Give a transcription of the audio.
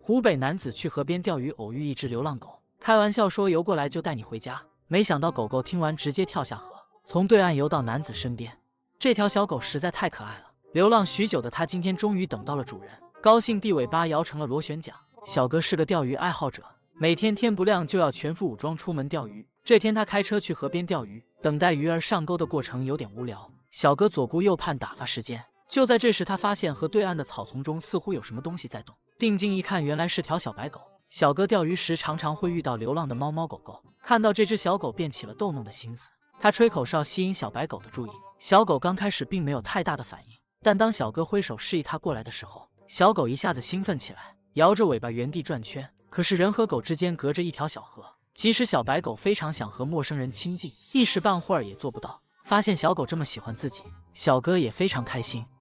湖北男子去河边钓鱼，偶遇一只流浪狗，开玩笑说游过来就带你回家。没想到狗狗听完直接跳下河，从对岸游到男子身边。这条小狗实在太可爱了，流浪许久的它今天终于等到了主人，高兴地尾巴摇成了螺旋桨。小哥是个钓鱼爱好者，每天天不亮就要全副武装出门钓鱼。这天他开车去河边钓鱼，等待鱼儿上钩的过程有点无聊，小哥左顾右盼打发时间。就在这时，他发现河对岸的草丛中似乎有什么东西在动，定睛一看，原来是条小白狗。小哥钓鱼时常常会遇到流浪的猫猫狗狗，看到这只小狗便起了逗弄的心思。他吹口哨吸引小白狗的注意，小狗刚开始并没有太大的反应，但当小哥挥手示意它过来的时候，小狗一下子兴奋起来，摇着尾巴原地转圈。可是人和狗之间隔着一条小河，即使小白狗非常想和陌生人亲近，一时半会儿也做不到。发现小狗这么喜欢自己，小哥也非常开心。